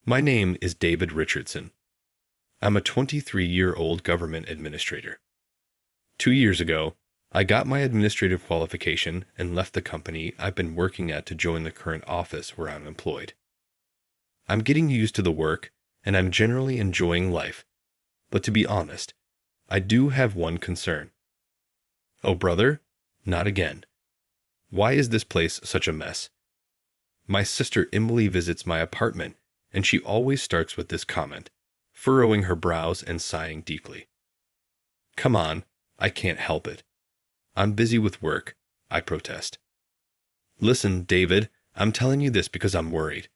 My name is David Richardson. I'm a 23-year-old government administrator. 2 years ago, I got my administrative qualification and left the company I've been working at to join the current office where I'm employed. I'm getting used to the work, and I'm generally enjoying life. But to be honest, I do have one concern. Oh, brother? Not again. Why is this place such a mess? My sister Emily visits my apartment, and she always starts with this comment, furrowing her brows and sighing deeply. Come on, I can't help it. I'm busy with work, I protest. Listen, David, I'm telling you this because I'm worried.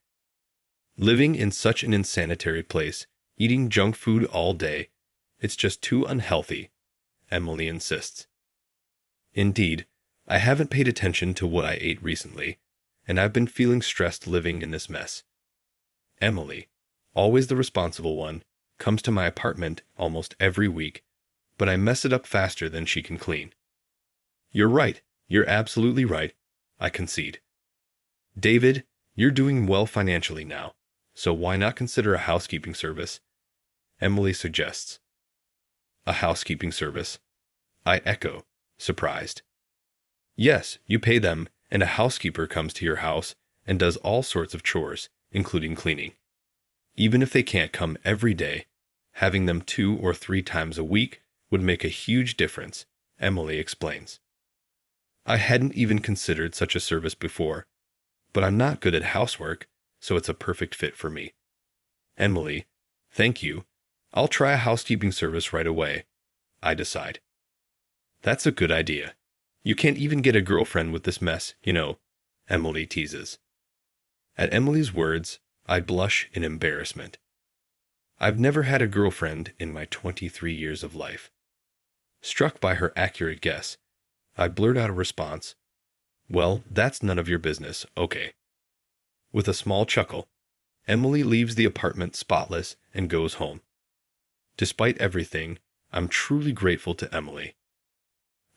Living in such an insanitary place, eating junk food all day, it's just too unhealthy, Emily insists. Indeed, I haven't paid attention to what I ate recently, and I've been feeling stressed living in this mess. Emily, always the responsible one, comes to my apartment almost every week, but I mess it up faster than she can clean. You're right. You're absolutely right, I concede. David, you're doing well financially now, so why not consider a housekeeping service? Emily suggests. A housekeeping service? I echo, surprised. Yes, you pay them, and a housekeeper comes to your house and does all sorts of chores, including cleaning. Even if they can't come every day, having them 2 or 3 times a week would make a huge difference, Emily explains. I hadn't even considered such a service before, but I'm not good at housework, so it's a perfect fit for me. Emily, thank you. I'll try a housekeeping service right away, I decide. That's a good idea. You can't even get a girlfriend with this mess, you know, Emily teases. At Emily's words, I blush in embarrassment. I've never had a girlfriend in my 23 years of life. Struck by her accurate guess, I blurt out a response. Well, that's none of your business, okay. With a small chuckle, Emily leaves the apartment spotless and goes home. Despite everything, I'm truly grateful to Emily.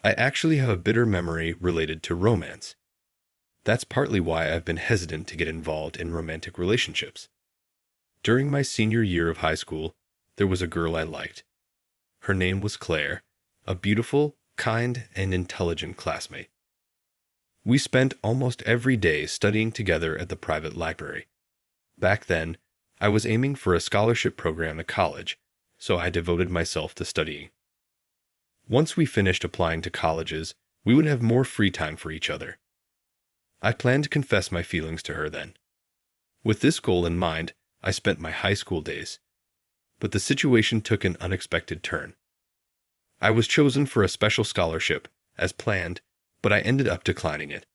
I actually have a bitter memory related to romance. That's partly why I've been hesitant to get involved in romantic relationships. During my senior year of high school, there was a girl I liked. Her name was Claire, a beautiful, kind, and intelligent classmate. We spent almost every day studying together at the private library. Back then, I was aiming for a scholarship program at college, so I devoted myself to studying. Once we finished applying to colleges, we would have more free time for each other. I planned to confess my feelings to her then. With this goal in mind, I spent my high school days. But the situation took an unexpected turn. I was chosen for a special scholarship, as planned, but I ended up declining it.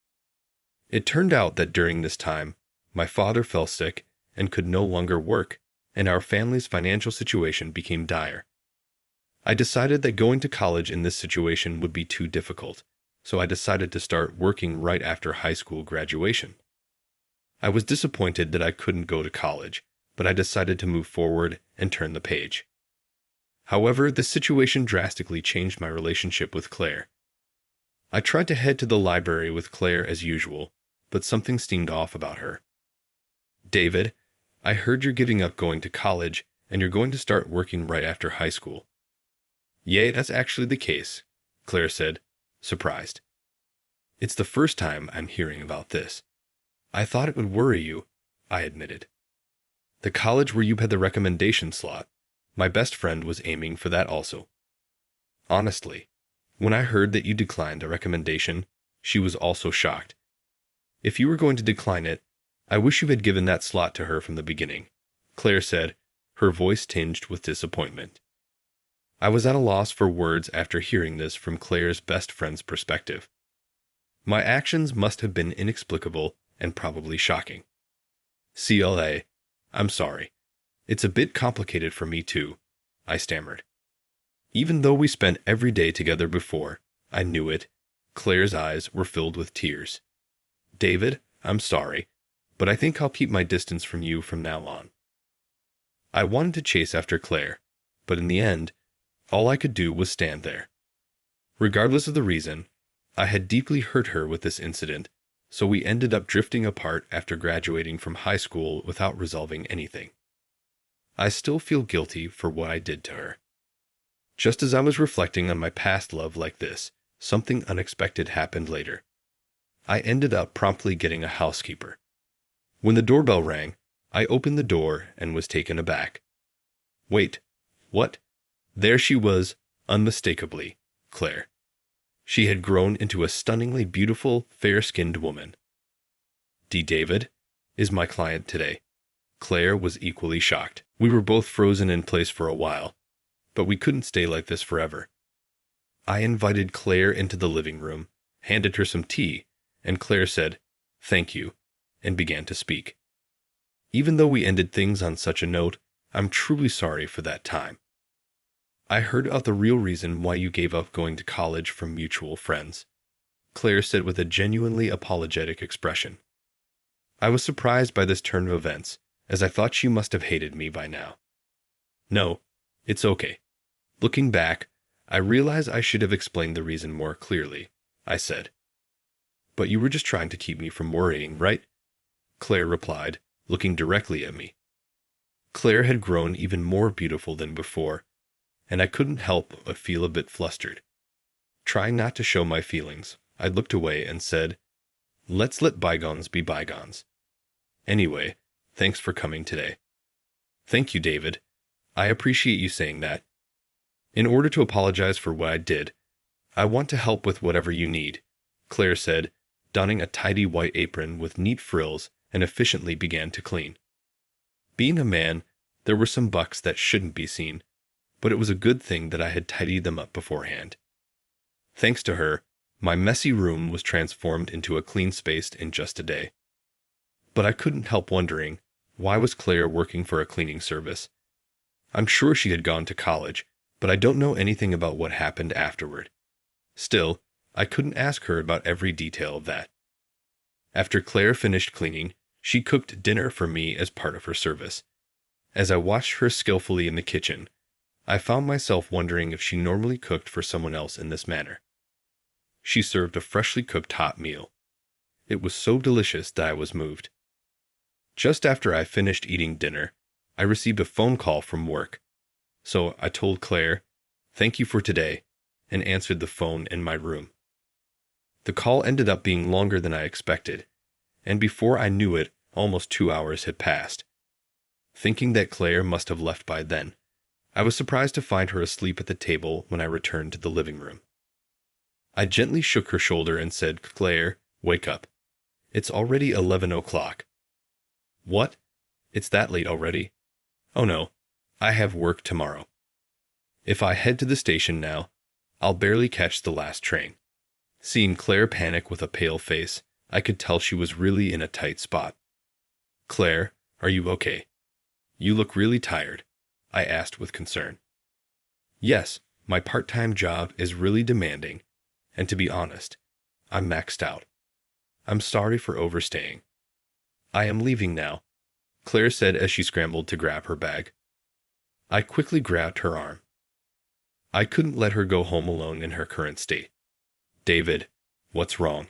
It turned out that during this time, my father fell sick and could no longer work, and our family's financial situation became dire. I decided that going to college in this situation would be too difficult, so I decided to start working right after high school graduation. I was disappointed that I couldn't go to college, but I decided to move forward and turn the page. However, the situation drastically changed my relationship with Claire. I tried to head to the library with Claire as usual, but something seemed off about her. David, I heard you're giving up going to college and you're going to start working right after high school. Yay, that's actually the case, Claire said, surprised. It's the first time I'm hearing about this. I thought it would worry you, I admitted. The college where you had the recommendation slot, my best friend was aiming for that also. Honestly, when I heard that you declined a recommendation, she was also shocked. If you were going to decline it, I wish you had given that slot to her from the beginning, Claire said, her voice tinged with disappointment. I was at a loss for words after hearing this from Claire's best friend's perspective. My actions must have been inexplicable and probably shocking. CLA, I'm sorry. It's a bit complicated for me too, I stammered. Even though we spent every day together before, I knew it. Claire's eyes were filled with tears. David, I'm sorry, but I think I'll keep my distance from you from now on. I wanted to chase after Claire, but in the end, all I could do was stand there. Regardless of the reason, I had deeply hurt her with this incident, so we ended up drifting apart after graduating from high school without resolving anything. I still feel guilty for what I did to her. Just as I was reflecting on my past love like this, something unexpected happened later. I ended up promptly getting a housekeeper. When the doorbell rang, I opened the door and was taken aback. Wait, what? There she was, unmistakably, Claire. She had grown into a stunningly beautiful, fair-skinned woman. D. David is my client today. Claire was equally shocked. We were both frozen in place for a while, but we couldn't stay like this forever. I invited Claire into the living room, handed her some tea, and Claire said, "Thank you," and began to speak. Even though we ended things on such a note, I'm truly sorry for that time. I heard about the real reason why you gave up going to college from mutual friends, Claire said with a genuinely apologetic expression. I was surprised by this turn of events, as I thought she must have hated me by now. No, it's okay. Looking back, I realize I should have explained the reason more clearly, I said. But you were just trying to keep me from worrying, right? Claire replied, looking directly at me. Claire had grown even more beautiful than before, and I couldn't help but feel a bit flustered. Trying not to show my feelings, I looked away and said, "Let's let bygones be bygones. Anyway, thanks for coming today." "Thank you, David. I appreciate you saying that. In order to apologize for what I did, I want to help with whatever you need," Claire said, donning a tidy white apron with neat frills and efficiently began to clean. Being a man, there were some bucks that shouldn't be seen, but it was a good thing that I had tidied them up beforehand. Thanks to her, my messy room was transformed into a clean space in just a day. But I couldn't help wondering, why was Claire working for a cleaning service? I'm sure she had gone to college, but I don't know anything about what happened afterward. Still, I couldn't ask her about every detail of that. After Claire finished cleaning, she cooked dinner for me as part of her service. As I watched her skillfully in the kitchen, I found myself wondering if she normally cooked for someone else in this manner. She served a freshly cooked hot meal. It was so delicious that I was moved. Just after I finished eating dinner, I received a phone call from work. So I told Claire, "Thank you for today," and answered the phone in my room. The call ended up being longer than I expected, and before I knew it, almost 2 hours had passed. Thinking that Claire must have left by then, I was surprised to find her asleep at the table when I returned to the living room. I gently shook her shoulder and said, "Claire, wake up. It's already 11 o'clock. "What? It's that late already? Oh no, I have work tomorrow. If I head to the station now, I'll barely catch the last train." Seeing Claire panic with a pale face, I could tell she was really in a tight spot. "Claire, are you okay? You look really tired," I asked with concern. "Yes, my part-time job is really demanding, and to be honest, I'm maxed out. I'm sorry for overstaying. I am leaving now," Claire said as she scrambled to grab her bag. I quickly grabbed her arm. I couldn't let her go home alone in her current state. "David, what's wrong?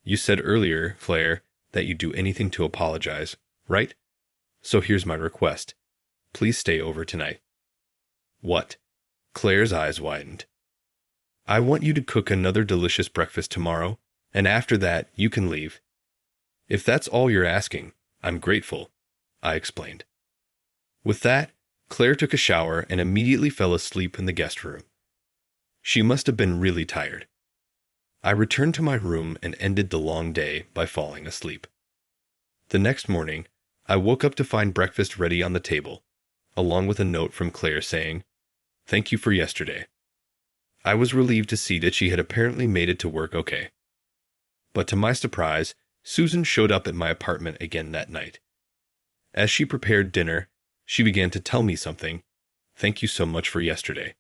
You said earlier, Claire, that you'd do anything to apologize, right? So here's my request. Please stay over tonight." "What?" Claire's eyes widened. "I want you to cook another delicious breakfast tomorrow, and after that, you can leave." "If that's all you're asking, I'm grateful," I explained. With that, Claire took a shower and immediately fell asleep in the guest room. She must have been really tired. I returned to my room and ended the long day by falling asleep. The next morning, I woke up to find breakfast ready on the table, along with a note from Claire saying, "Thank you for yesterday." I was relieved to see that she had apparently made it to work okay. But to my surprise, Susan showed up at my apartment again that night. As she prepared dinner, she began to tell me something. "Thank you so much for yesterday.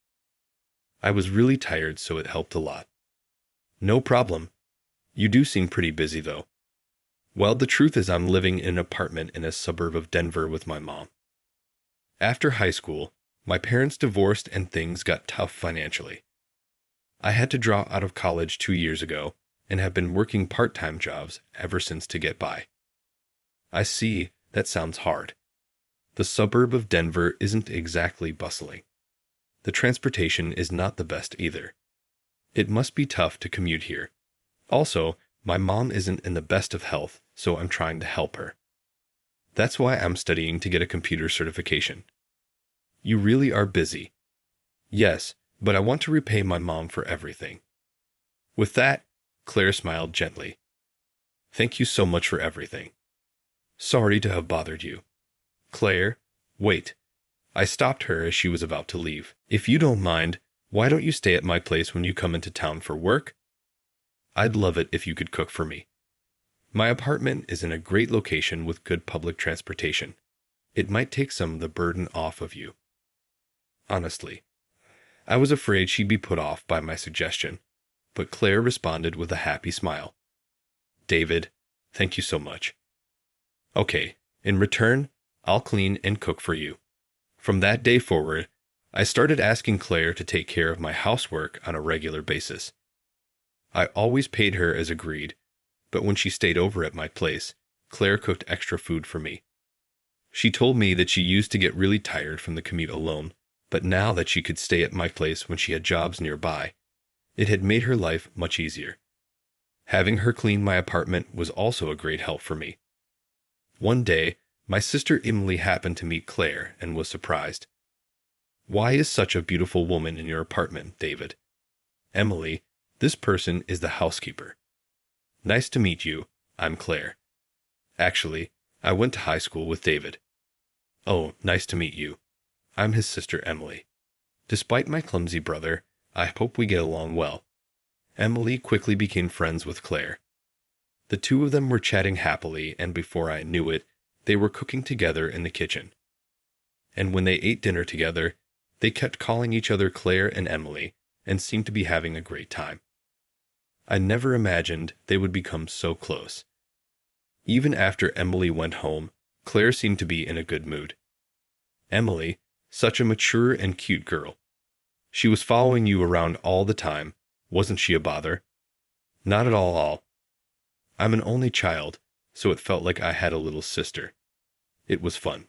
I was really tired, so it helped a lot." "No problem. You do seem pretty busy, though." "Well, the truth is I'm living in an apartment in a suburb of Denver with my mom. After high school, my parents divorced and things got tough financially. I had to drop out of college 2 years ago and have been working part-time jobs ever since to get by." "I see. That sounds hard. The suburb of Denver isn't exactly bustling. The transportation is not the best either. It must be tough to commute here. Also, my mom isn't in the best of health, so I'm trying to help her. That's why I'm studying to get a computer certification. You really are busy. Yes, but I want to repay my mom for everything. With that, Claire smiled gently. Thank you so much for everything. Sorry to have bothered you. Claire, wait. I stopped her as she was about to leave. If you don't mind, why don't you stay at my place when you come into town for work? I'd love it if you could cook for me. My apartment is in a great location with good public transportation. It might take some of the burden off of you. Honestly, I was afraid she'd be put off by my suggestion, but Claire responded with a happy smile. David, thank you so much. Okay, in return, I'll clean and cook for you. From that day forward, I started asking Claire to take care of my housework on a regular basis. I always paid her as agreed, but when she stayed over at my place, Claire cooked extra food for me. She told me that she used to get really tired from the commute alone, but now that she could stay at my place when she had jobs nearby, it had made her life much easier. Having her clean my apartment was also a great help for me. One day, my sister Emily happened to meet Claire and was surprised. Why is such a beautiful woman in your apartment, David? Emily, this person is the housekeeper. Nice to meet you. I'm Claire. Actually, I went to high school with David. Oh, nice to meet you. I'm his sister Emily. Despite my clumsy brother, I hope we get along well. Emily quickly became friends with Claire. The two of them were chatting happily, and before I knew it, they were cooking together in the kitchen. And when they ate dinner together, they kept calling each other Claire and Emily, and seemed to be having a great time. I never imagined they would become so close. Even after Emily went home, Claire seemed to be in a good mood. Emily, such a mature and cute girl. She was following you around all the time. Wasn't she a bother? Not at all. I'm an only child, so it felt like I had a little sister. It was fun.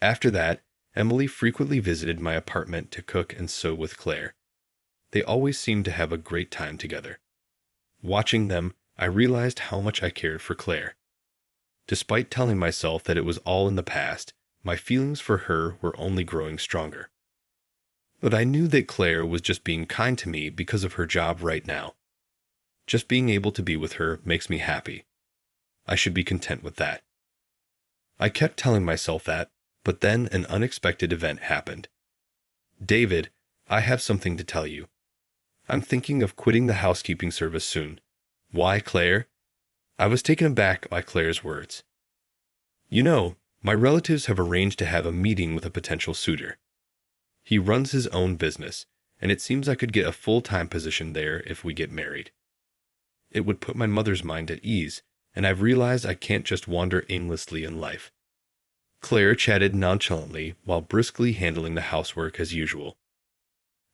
After that, Emily frequently visited my apartment to cook and sew with Claire. They always seemed to have a great time together. Watching them, I realized how much I cared for Claire. Despite telling myself that it was all in the past, my feelings for her were only growing stronger. But I knew that Claire was just being kind to me because of her job right now. Just being able to be with her makes me happy. I should be content with that. I kept telling myself that, but then an unexpected event happened. David, I have something to tell you. I'm thinking of quitting the housekeeping service soon. Why, Claire? I was taken aback by Claire's words. You know, my relatives have arranged to have a meeting with a potential suitor. He runs his own business, and it seems I could get a full-time position there if we get married. It would put my mother's mind at ease, and I've realized I can't just wander aimlessly in life. Claire chatted nonchalantly while briskly handling the housework as usual.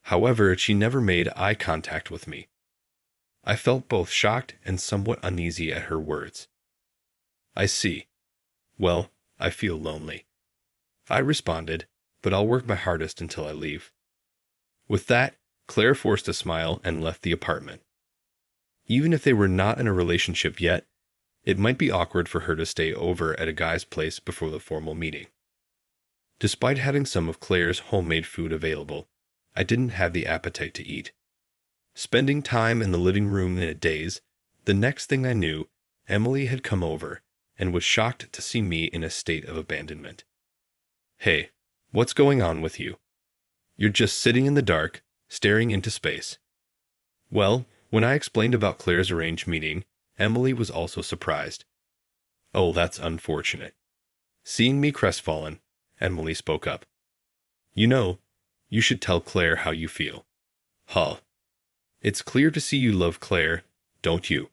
However, she never made eye contact with me. I felt both shocked and somewhat uneasy at her words. I see. Well, I feel lonely. I responded, but I'll work my hardest until I leave. With that, Claire forced a smile and left the apartment. Even if they were not in a relationship yet, it might be awkward for her to stay over at a guy's place before the formal meeting. Despite having some of Claire's homemade food available, I didn't have the appetite to eat. Spending time in the living room in a daze, the next thing I knew, Emily had come over and was shocked to see me in a state of abandonment. Hey, what's going on with you? You're just sitting in the dark, staring into space. Well, when I explained about Claire's arranged meeting, Emily was also surprised. Oh, that's unfortunate. Seeing me crestfallen, Emily spoke up. You know, you should tell Claire how you feel. Huh. It's clear to see you love Claire, don't you?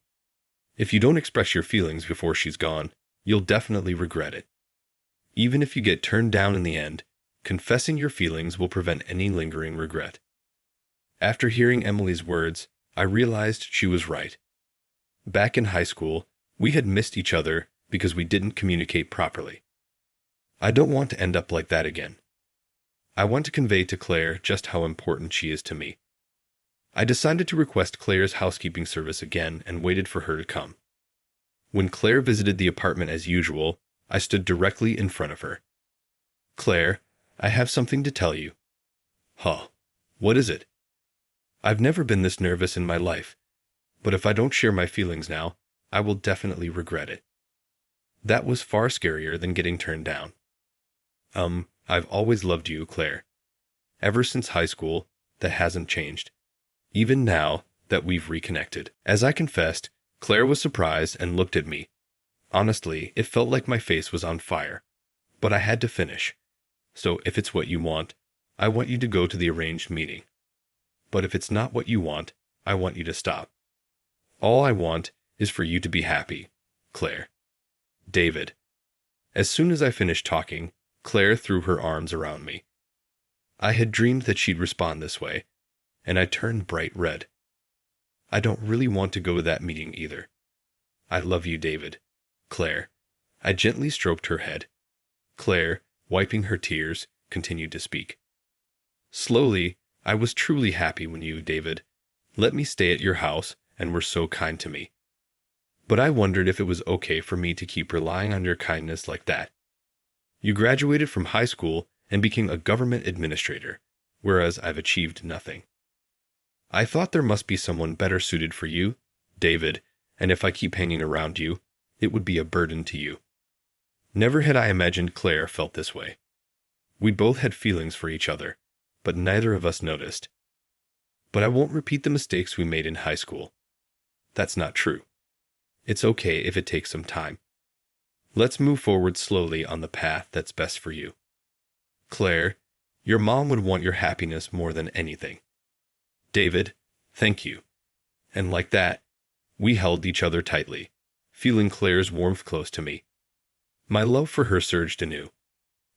If you don't express your feelings before she's gone, you'll definitely regret it. Even if you get turned down in the end, confessing your feelings will prevent any lingering regret. After hearing Emily's words, I realized she was right. Back in high school, we had missed each other because we didn't communicate properly. I don't want to end up like that again. I want to convey to Claire just how important she is to me. I decided to request Claire's housekeeping service again and waited for her to come. When Claire visited the apartment as usual, I stood directly in front of her. "Claire, I have something to tell you." "Huh, what is it?" "I've never been this nervous in my life, but if I don't share my feelings now, I will definitely regret it." That was far scarier than getting turned down. I've always loved you, Claire. Ever since high school, that hasn't changed. Even now that we've reconnected." As I confessed, Claire was surprised and looked at me. Honestly, it felt like my face was on fire. But I had to finish. "So if it's what you want, I want you to go to the arranged meeting. But if it's not what you want, I want you to stop. All I want is for you to be happy, Claire." David. As soon as I finished talking, Claire threw her arms around me. I had dreamed that she'd respond this way, and I turned bright red. "I don't really want to go to that meeting either. I love you, David." "Claire." I gently stroked her head. Claire, wiping her tears, continued to speak. "Slowly, I was truly happy when you, David, let me stay at your house and were so kind to me. But I wondered if it was okay for me to keep relying on your kindness like that. You graduated from high school and became a government administrator, whereas I've achieved nothing. I thought there must be someone better suited for you, David, and if I keep hanging around you, it would be a burden to you." Never had I imagined Claire felt this way. We both had feelings for each other, but neither of us noticed. "But I won't repeat the mistakes we made in high school." That's not true. It's okay if it takes some time. Let's move forward slowly on the path that's best for you. Claire, your mom would want your happiness more than anything. David, thank you. And like that, we held each other tightly, feeling Claire's warmth close to me. My love for her surged anew.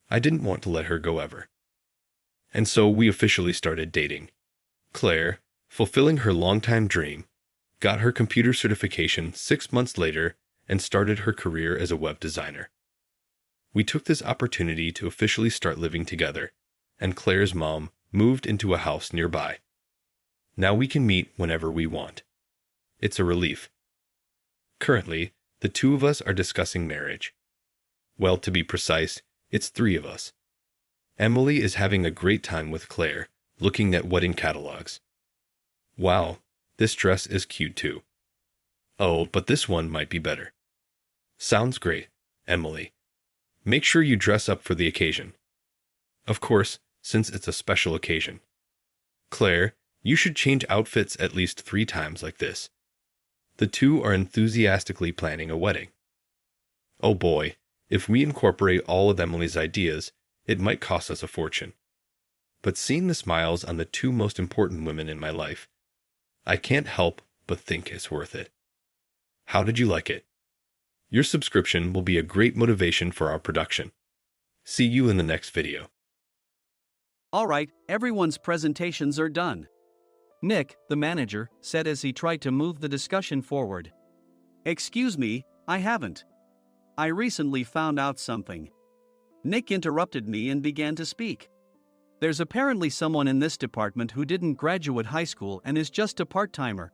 I didn't want to let her go ever. And so we officially started dating. Claire, fulfilling her longtime dream, got her computer certification 6 months later and started her career as a web designer. We took this opportunity to officially start living together, and Claire's mom moved into a house nearby. Now we can meet whenever we want. It's a relief. Currently, the two of us are discussing marriage. Well, to be precise, it's 3 of us. Emily is having a great time with Claire, looking at wedding catalogs. "Wow, this dress is cute too. Oh, but this one might be better." "Sounds great, Emily. Make sure you dress up for the occasion." "Of course, since it's a special occasion." "Claire, you should change outfits at least 3 times like this." The two are enthusiastically planning a wedding. Oh boy, if we incorporate all of Emily's ideas, it might cost us a fortune. But seeing the smiles on the 2 most important women in my life, I can't help but think it's worth it. How did you like it? Your subscription will be a great motivation for our production. See you in the next video. Alright, everyone's presentations are done. Nick, the manager, said as he tried to move the discussion forward. "Excuse me, I haven't. I recently found out something." Nick interrupted me and began to speak. "There's apparently someone in this department who didn't graduate high school and is just a part-timer.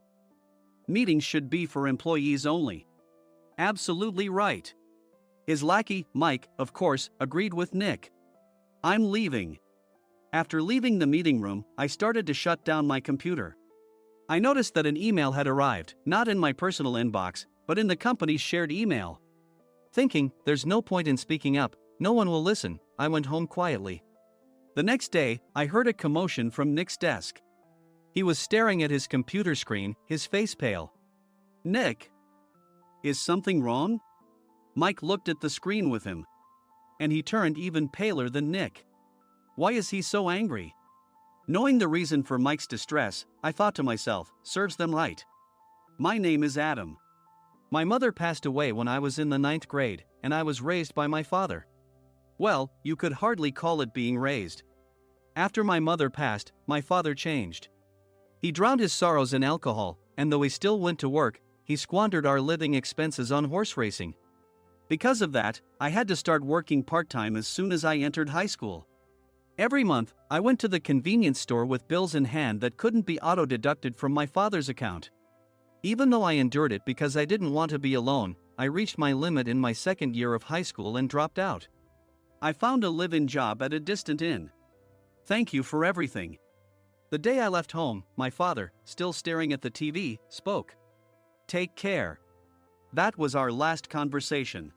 Meetings should be for employees only." Absolutely right. His lackey, Mike, of course, agreed with Nick. "I'm leaving." After leaving the meeting room, I started to shut down my computer. I noticed that an email had arrived, not in my personal inbox, but in the company's shared email. Thinking, there's no point in speaking up, no one will listen, I went home quietly. The next day, I heard a commotion from Nick's desk. He was staring at his computer screen, his face pale. "Nick, is something wrong?" Mike looked at the screen with him. And he turned even paler than Nick. Why is he so angry? Knowing the reason for Mike's distress, I thought to myself, serves them right. My name is Adam. My mother passed away when I was in the 9th grade, and I was raised by my father. Well, you could hardly call it being raised. After my mother passed, my father changed. He drowned his sorrows in alcohol, and though he still went to work, he squandered our living expenses on horse racing. Because of that, I had to start working part-time as soon as I entered high school. Every month, I went to the convenience store with bills in hand that couldn't be auto-deducted from my father's account. Even though I endured it because I didn't want to be alone, I reached my limit in my second year of high school and dropped out. I found a live-in job at a distant inn. Thank you for everything. The day I left home, my father, still staring at the TV, spoke. Take care. That was our last conversation.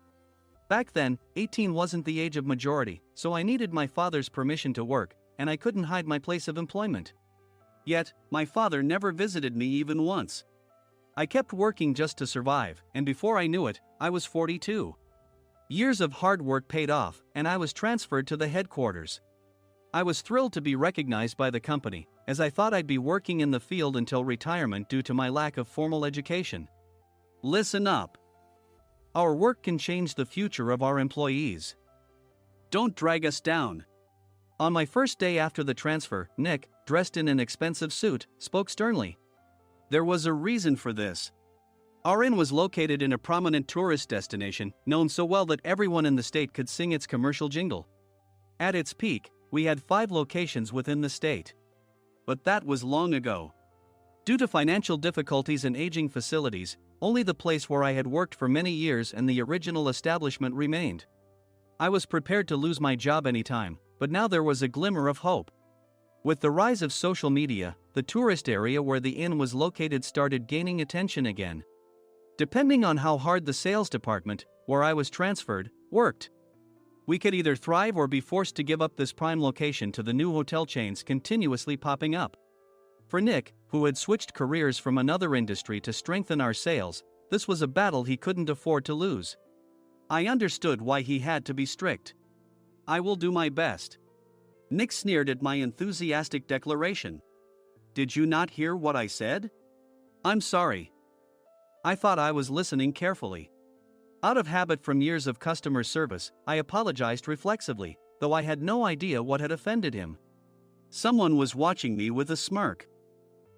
Back then, 18 wasn't the age of majority, so I needed my father's permission to work, and I couldn't hide my place of employment. Yet, my father never visited me even once. I kept working just to survive, and before I knew it, I was 42. Years of hard work paid off, and I was transferred to the headquarters. I was thrilled to be recognized by the company, as I thought I'd be working in the field until retirement due to my lack of formal education. Listen up. Our work can change the future of our employees. Don't drag us down. On my first day after the transfer, Nick, dressed in an expensive suit, spoke sternly. There was a reason for this. Our inn was located in a prominent tourist destination, known so well that everyone in the state could sing its commercial jingle. At its peak, we had 5 locations within the state. But that was long ago. Due to financial difficulties and aging facilities, only the place where I had worked for many years and the original establishment remained. I was prepared to lose my job anytime, but now there was a glimmer of hope. With the rise of social media, the tourist area where the inn was located started gaining attention again. Depending on how hard the sales department, where I was transferred, worked, we could either thrive or be forced to give up this prime location to the new hotel chains continuously popping up. For Nick, who had switched careers from another industry to strengthen our sales, this was a battle he couldn't afford to lose. I understood why he had to be strict. I will do my best. Nick sneered at my enthusiastic declaration. Did you not hear what I said? I'm sorry. I thought I was listening carefully. Out of habit from years of customer service, I apologized reflexively, though I had no idea what had offended him. Someone was watching me with a smirk.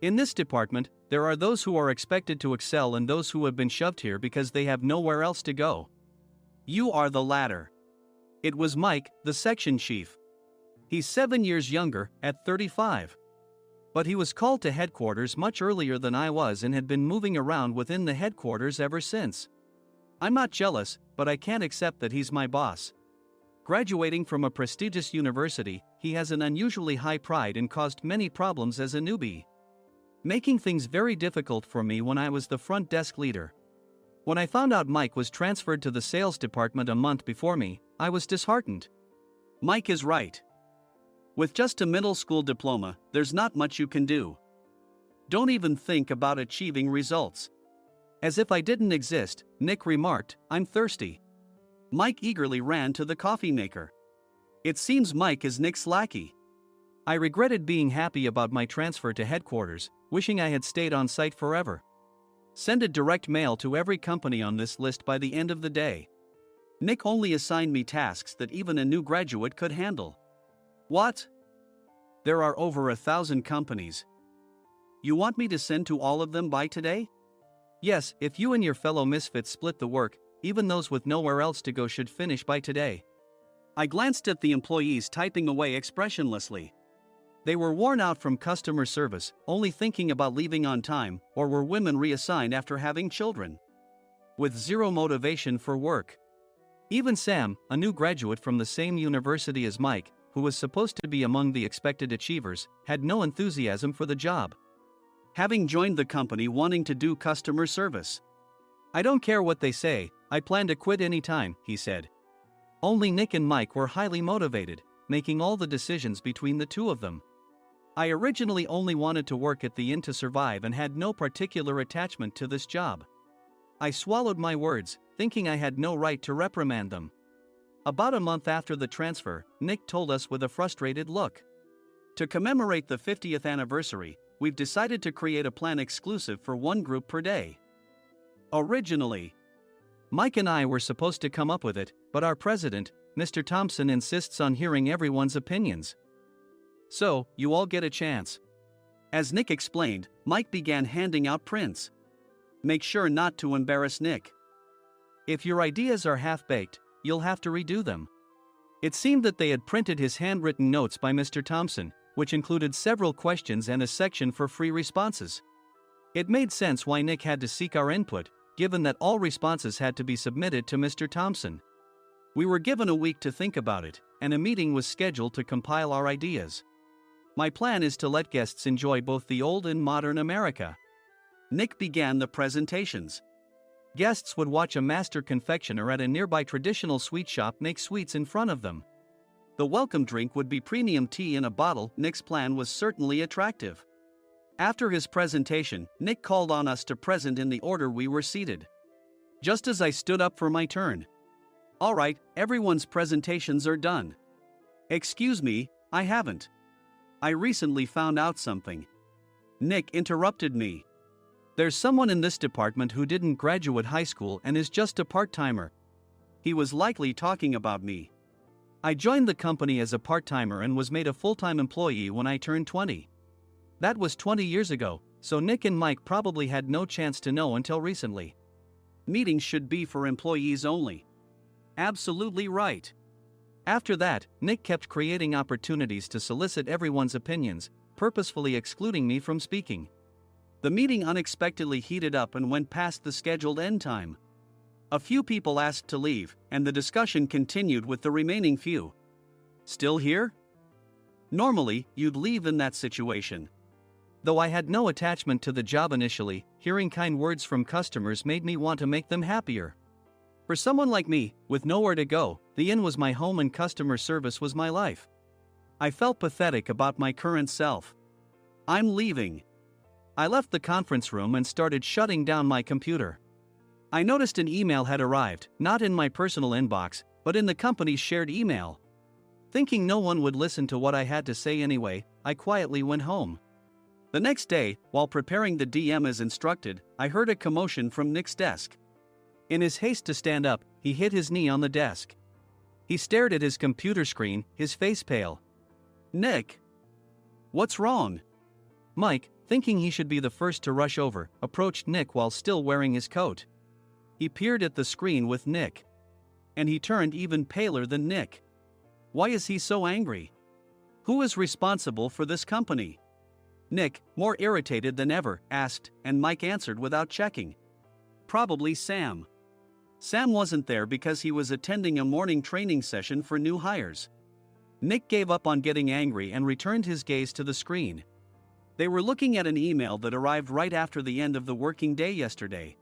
In this department, there are those who are expected to excel and those who have been shoved here because they have nowhere else to go. You are the latter. It was Mike, the section chief. He's 7 years younger, at 35. But he was called to headquarters much earlier than I was and had been moving around within the headquarters ever since. I'm not jealous, but I can't accept that he's my boss. Graduating from a prestigious university, he has an unusually high pride and caused many problems as a newbie, making things very difficult for me when I was the front desk leader. When I found out Mike was transferred to the sales department a month before me, I was disheartened. Mike is right. With just a middle school diploma, there's not much you can do. Don't even think about achieving results. As if I didn't exist, Nick remarked, I'm thirsty. Mike eagerly ran to the coffee maker. It seems Mike is Nick's lackey. I regretted being happy about my transfer to headquarters, wishing I had stayed on site forever. Send a direct mail to every company on this list by the end of the day. Nick only assigned me tasks that even a new graduate could handle. What? There are over 1,000 companies. You want me to send to all of them by today? Yes, if you and your fellow misfits split the work, even those with nowhere else to go should finish by today. I glanced at the employees typing away expressionlessly. They were worn out from customer service, only thinking about leaving on time, or were women reassigned after having children, with zero motivation for work. Even Sam, a new graduate from the same university as Mike, who was supposed to be among the expected achievers, had no enthusiasm for the job, having joined the company wanting to do customer service. I don't care what they say, I plan to quit anytime, he said. Only Nick and Mike were highly motivated, making all the decisions between the two of them. I originally only wanted to work at the inn to survive and had no particular attachment to this job. I swallowed my words, thinking I had no right to reprimand them. About a month after the transfer, Nick told us with a frustrated look. To commemorate the 50th anniversary, we've decided to create a plan exclusive for one group per day. Originally, Mike and I were supposed to come up with it, but our president, Mr. Thompson, insists on hearing everyone's opinions. So, you all get a chance. As Nick explained, Mike began handing out prints. Make sure not to embarrass Nick. If your ideas are half-baked, you'll have to redo them. It seemed that they had printed his handwritten notes by Mr. Thompson, which included several questions and a section for free responses. It made sense why Nick had to seek our input, given that all responses had to be submitted to Mr. Thompson. We were given a week to think about it, and a meeting was scheduled to compile our ideas. My plan is to let guests enjoy both the old and modern America. Nick began the presentations. Guests would watch a master confectioner at a nearby traditional sweet shop make sweets in front of them. The welcome drink would be premium tea in a bottle. Nick's plan was certainly attractive. After his presentation, Nick called on us to present in the order we were seated. Just as I stood up for my turn. "All right, everyone's presentations are done." "Excuse me, I haven't. I recently found out something." Nick interrupted me. "There's someone in this department who didn't graduate high school and is just a part-timer." He was likely talking about me. I joined the company as a part-timer and was made a full-time employee when I turned 20. That was 20 years ago, so Nick and Mike probably had no chance to know until recently. Meetings should be for employees only. Absolutely right. After that, Nick kept creating opportunities to solicit everyone's opinions, purposefully excluding me from speaking. The meeting unexpectedly heated up and went past the scheduled end time. A few people asked to leave, and the discussion continued with the remaining few. "Still here?" Normally, you'd leave in that situation. Though I had no attachment to the job initially, hearing kind words from customers made me want to make them happier. For someone like me, with nowhere to go, the inn was my home and customer service was my life. I felt pathetic about my current self. "I'm leaving." I left the conference room and started shutting down my computer. I noticed an email had arrived, not in my personal inbox, but in the company's shared email. Thinking no one would listen to what I had to say anyway, I quietly went home. The next day, while preparing the DM as instructed, I heard a commotion from Nick's desk. In his haste to stand up, he hit his knee on the desk. He stared at his computer screen, his face pale. "Nick! What's wrong?" Mike, thinking he should be the first to rush over, approached Nick while still wearing his coat. He peered at the screen with Nick. And he turned even paler than Nick. Why is he so angry? Who is responsible for this company? Nick, more irritated than ever, asked, and Mike answered without checking. Probably Sam. Sam wasn't there because he was attending a morning training session for new hires. Nick gave up on getting angry and returned his gaze to the screen. They were looking at an email that arrived right after the end of the working day yesterday.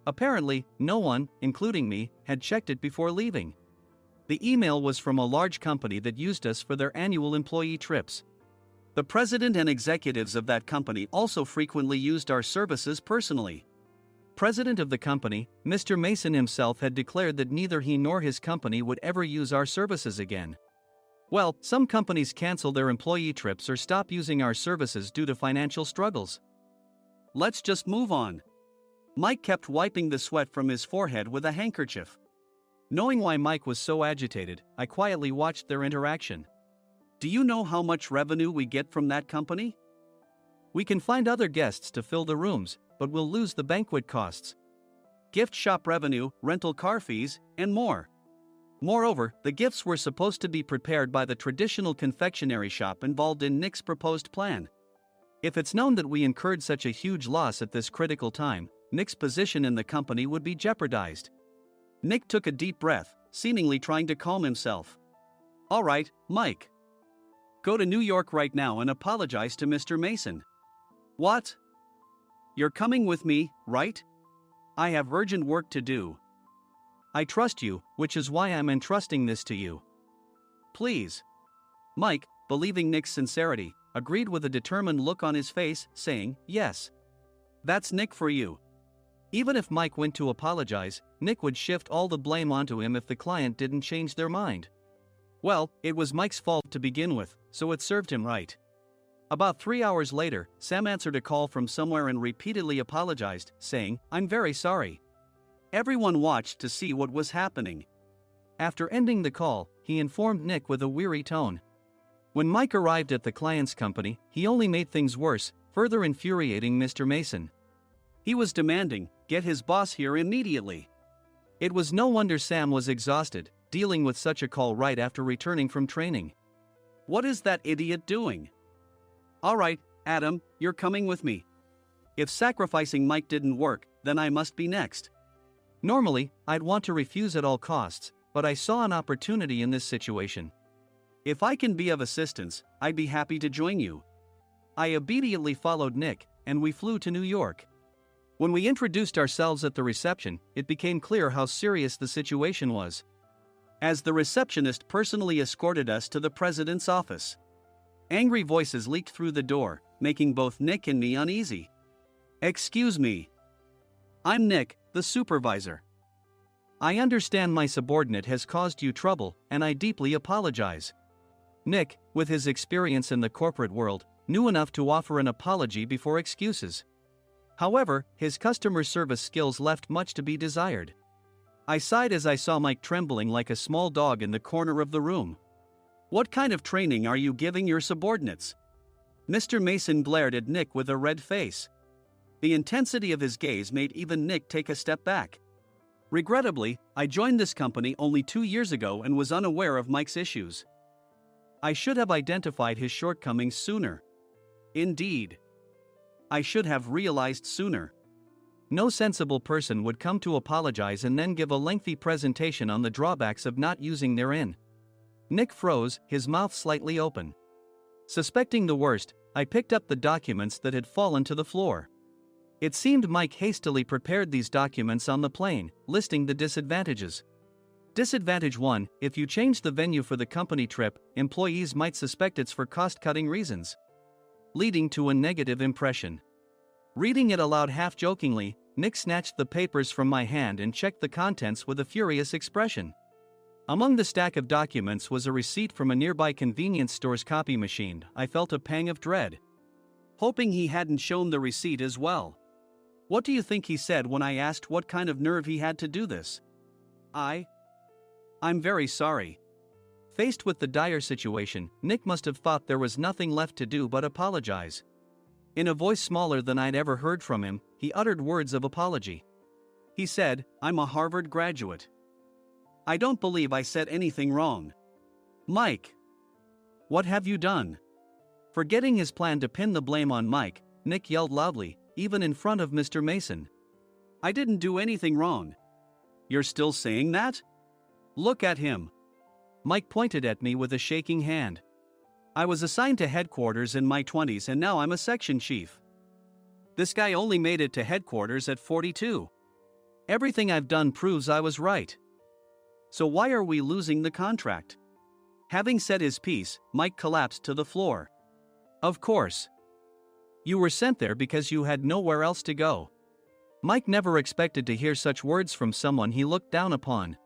Apparently, no one, including me, had checked it before leaving. The email was from a large company that used us for their annual employee trips. The president and executives of that company also frequently used our services personally. President of the company, Mr. Mason himself, had declared that neither he nor his company would ever use our services again. Well, some companies cancel their employee trips or stop using our services due to financial struggles. Let's just move on. Mike kept wiping the sweat from his forehead with a handkerchief. Knowing why Mike was so agitated, I quietly watched their interaction. Do you know how much revenue we get from that company? We can find other guests to fill the rooms, but we'll lose the banquet costs, gift shop revenue, rental car fees, and more. Moreover, the gifts were supposed to be prepared by the traditional confectionery shop involved in Nick's proposed plan. If it's known that we incurred such a huge loss at this critical time, Nick's position in the company would be jeopardized. Nick took a deep breath, seemingly trying to calm himself. All right, Mike. Go to New York right now and apologize to Mr. Mason. What? You're coming with me, right? I have urgent work to do. I trust you, which is why I'm entrusting this to you. Please. Mike, believing Nick's sincerity, agreed with a determined look on his face, saying, yes. That's Nick for you. Even if Mike went to apologize, Nick would shift all the blame onto him if the client didn't change their mind. Well, it was Mike's fault to begin with, so it served him right. About 3 hours later, Sam answered a call from somewhere and repeatedly apologized, saying, I'm very sorry. Everyone watched to see what was happening. After ending the call, he informed Nick with a weary tone. When Mike arrived at the client's company, he only made things worse, further infuriating Mr. Mason. He was demanding, get his boss here immediately. It was no wonder Sam was exhausted, dealing with such a call right after returning from training. What is that idiot doing? Alright, Adam, you're coming with me. If sacrificing Mike didn't work, then I must be next. Normally, I'd want to refuse at all costs, but I saw an opportunity in this situation. If I can be of assistance, I'd be happy to join you. I immediately followed Nick, and we flew to New York. When we introduced ourselves at the reception, it became clear how serious the situation was, as the receptionist personally escorted us to the president's office. Angry voices leaked through the door, making both Nick and me uneasy. Excuse me. I'm Nick, the supervisor. I understand my subordinate has caused you trouble, and I deeply apologize. Nick, with his experience in the corporate world, knew enough to offer an apology before excuses. However, his customer service skills left much to be desired. I sighed as I saw Mike trembling like a small dog in the corner of the room. What kind of training are you giving your subordinates? Mr. Mason glared at Nick with a red face. The intensity of his gaze made even Nick take a step back. Regrettably, I joined this company only 2 years ago and was unaware of Mike's issues. I should have identified his shortcomings sooner. Indeed. I should have realized sooner. No sensible person would come to apologize and then give a lengthy presentation on the drawbacks of not using their in. Nick froze, his mouth slightly open. Suspecting the worst, I picked up the documents that had fallen to the floor. It seemed Mike hastily prepared these documents on the plane, listing the disadvantages. Disadvantage 1: if you change the venue for the company trip, employees might suspect it's for cost-cutting reasons, leading to a negative impression. Reading it aloud half-jokingly, Nick snatched the papers from my hand and checked the contents with a furious expression. Among the stack of documents was a receipt from a nearby convenience store's copy machine. I felt a pang of dread, hoping he hadn't shown the receipt as well. What do you think he said when I asked what kind of nerve he had to do this? I'm very sorry. Faced with the dire situation, Nick must have thought there was nothing left to do but apologize. In a voice smaller than I'd ever heard from him, he uttered words of apology. He said, "I'm a Harvard graduate. I don't believe I said anything wrong." Mike! What have you done? Forgetting his plan to pin the blame on Mike, Nick yelled loudly, even in front of Mr. Mason. I didn't do anything wrong. You're still saying that? Look at him. Mike pointed at me with a shaking hand. I was assigned to headquarters in my 20s and now I'm a section chief. This guy only made it to headquarters at 42. Everything I've done proves I was right. So why are we losing the contract? Having said his piece, Mike collapsed to the floor. Of course. You were sent there because you had nowhere else to go. Mike never expected to hear such words from someone he looked down upon.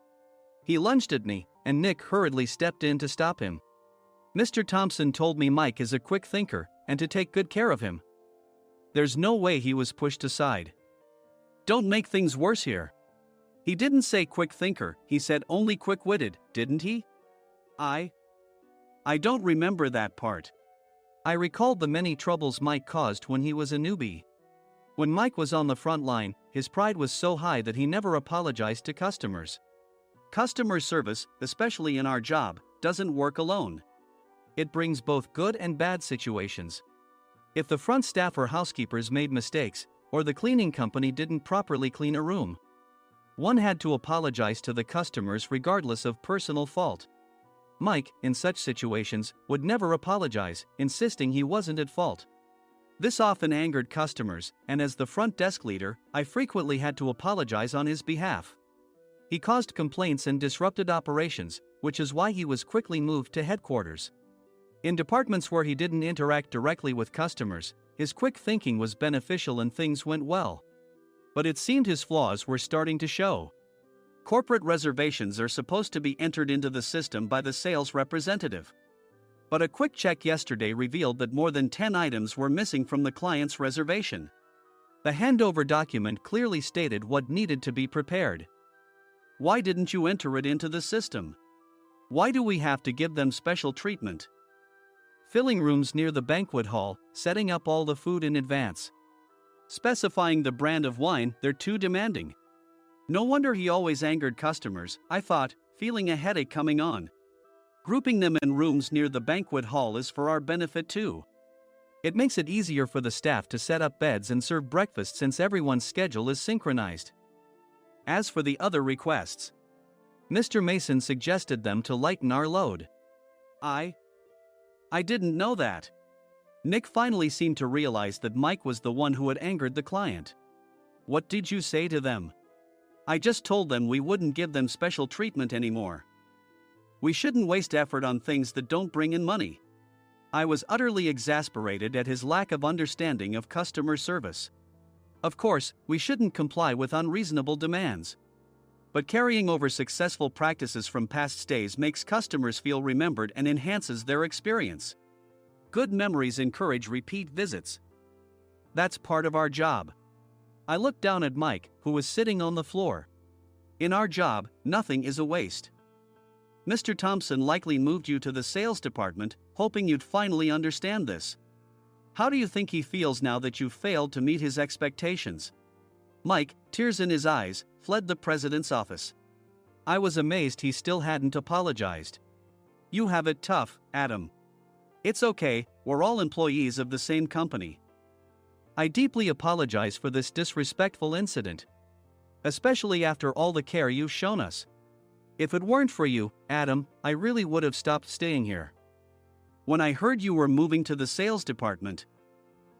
He lunged at me, and Nick hurriedly stepped in to stop him. Mr. Thompson told me Mike is a quick thinker, and to take good care of him. There's no way he was pushed aside. Don't make things worse here. He didn't say quick thinker, he said only quick-witted, didn't he? I don't remember that part. I recalled the many troubles Mike caused when he was a newbie. When Mike was on the front line, his pride was so high that he never apologized to customers. Customer service, especially in our job, doesn't work alone. It brings both good and bad situations. If the front staff or housekeepers made mistakes, or the cleaning company didn't properly clean a room, one had to apologize to the customers regardless of personal fault. Mike, in such situations, would never apologize, insisting he wasn't at fault. This often angered customers, and as the front desk leader, I frequently had to apologize on his behalf. He caused complaints and disrupted operations, which is why he was quickly moved to headquarters. In departments where he didn't interact directly with customers, his quick thinking was beneficial and things went well. But it seemed his flaws were starting to show. Corporate reservations are supposed to be entered into the system by the sales representative. But a quick check yesterday revealed that more than 10 items were missing from the client's reservation. The handover document clearly stated what needed to be prepared. Why didn't you enter it into the system? Why do we have to give them special treatment? Filling rooms near the banquet hall, setting up all the food in advance. Specifying the brand of wine, they're too demanding. No wonder he always angered customers, I thought, feeling a headache coming on. Grouping them in rooms near the banquet hall is for our benefit too. It makes it easier for the staff to set up beds and serve breakfast since everyone's schedule is synchronized. As for the other requests, Mr. Mason suggested them to lighten our load. I didn't know that. Nick finally seemed to realize that Mike was the one who had angered the client. What did you say to them? I just told them we wouldn't give them special treatment anymore. We shouldn't waste effort on things that don't bring in money. I was utterly exasperated at his lack of understanding of customer service. Of course, we shouldn't comply with unreasonable demands. But carrying over successful practices from past stays makes customers feel remembered and enhances their experience. Good memories encourage repeat visits. That's part of our job. I looked down at Mike, who was sitting on the floor. In our job, nothing is a waste. Mr. Thompson likely moved you to the sales department, hoping you'd finally understand this. How do you think he feels now that you've failed to meet his expectations? Mike, tears in his eyes, fled the president's office. I was amazed he still hadn't apologized. You have it tough, Adam. It's okay, we're all employees of the same company. I deeply apologize for this disrespectful incident. Especially after all the care you've shown us. If it weren't for you, Adam, I really would have stopped staying here. When I heard you were moving to the sales department,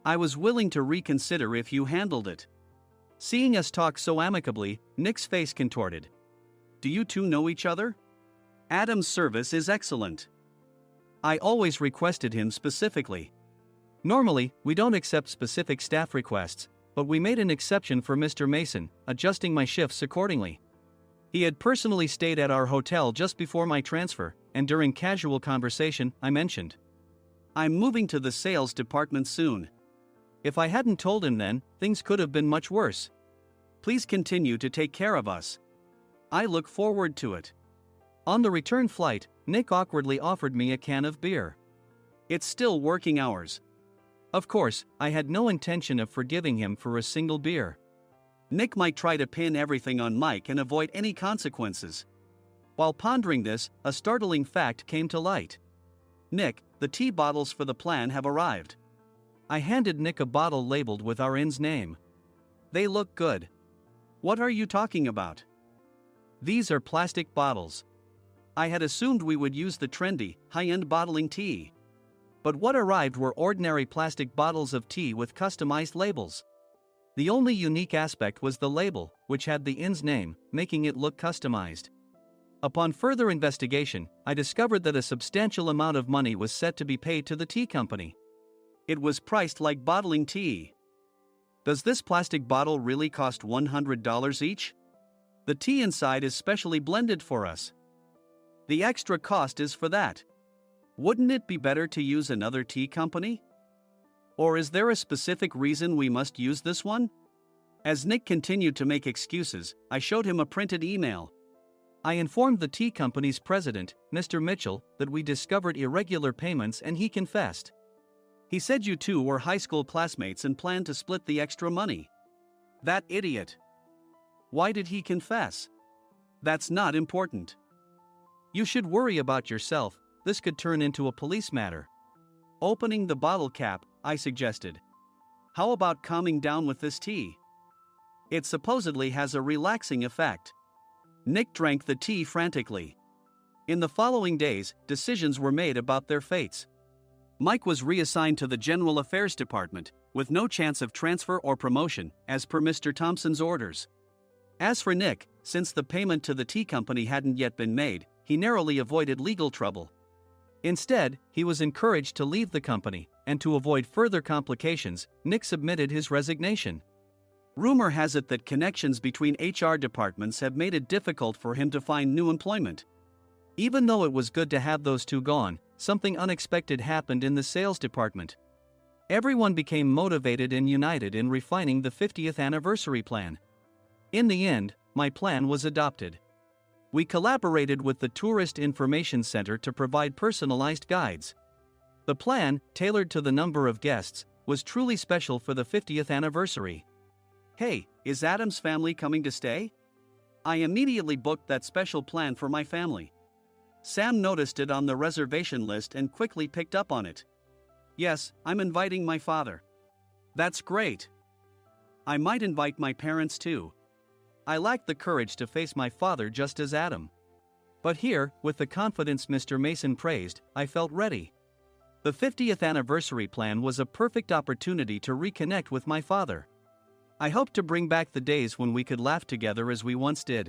I was willing to reconsider if you handled it. Seeing us talk so amicably, Nick's face contorted. Do you two know each other? Adam's service is excellent. I always requested him specifically. Normally, we don't accept specific staff requests, but we made an exception for Mr. Mason, adjusting my shifts accordingly. He had personally stayed at our hotel just before my transfer, and during casual conversation, I mentioned, I'm moving to the sales department soon. If I hadn't told him then, things could have been much worse. Please continue to take care of us. I look forward to it. On the return flight, Nick awkwardly offered me a can of beer. It's still working hours. Of course, I had no intention of forgiving him for a single beer. Nick might try to pin everything on Mike and avoid any consequences. While pondering this, a startling fact came to light. Nick, the tea bottles for the plan have arrived. I handed Nick a bottle labeled with our inn's name. They look good. What are you talking about? These are plastic bottles. I had assumed we would use the trendy, high-end bottling tea. But what arrived were ordinary plastic bottles of tea with customized labels. The only unique aspect was the label, which had the inn's name, making it look customized. Upon further investigation, I discovered that a substantial amount of money was set to be paid to the tea company. It was priced like bottling tea. Does this plastic bottle really cost $100 each? The tea inside is specially blended for us. The extra cost is for that. Wouldn't it be better to use another tea company? Or is there a specific reason we must use this one? As Nick continued to make excuses, I showed him a printed email. I informed the tea company's president, Mr. Mitchell, that we discovered irregular payments and he confessed. He said you two were high school classmates and planned to split the extra money. That idiot. Why did he confess? That's not important. You should worry about yourself, this could turn into a police matter. Opening the bottle cap, I suggested. How about calming down with this tea? It supposedly has a relaxing effect. Nick drank the tea frantically. In the following days, decisions were made about their fates. Mike was reassigned to the General Affairs Department, with no chance of transfer or promotion, as per Mr. Thompson's orders. As for Nick, since the payment to the tea company hadn't yet been made, he narrowly avoided legal trouble. Instead, he was encouraged to leave the company, and to avoid further complications, Nick submitted his resignation. Rumor has it that connections between HR departments have made it difficult for him to find new employment. Even though it was good to have those two gone, something unexpected happened in the sales department. Everyone became motivated and united in refining the 50th anniversary plan. In the end, my plan was adopted. We collaborated with the Tourist Information Center to provide personalized guides. The plan, tailored to the number of guests, was truly special for the 50th anniversary. Hey, is Adam's family coming to stay? I immediately booked that special plan for my family. Sam noticed it on the reservation list and quickly picked up on it. Yes, I'm inviting my father. That's great. I might invite my parents too. I lacked the courage to face my father just as Adam. But here, with the confidence Mr. Mason praised, I felt ready. The 50th anniversary plan was a perfect opportunity to reconnect with my father. I hoped to bring back the days when we could laugh together as we once did.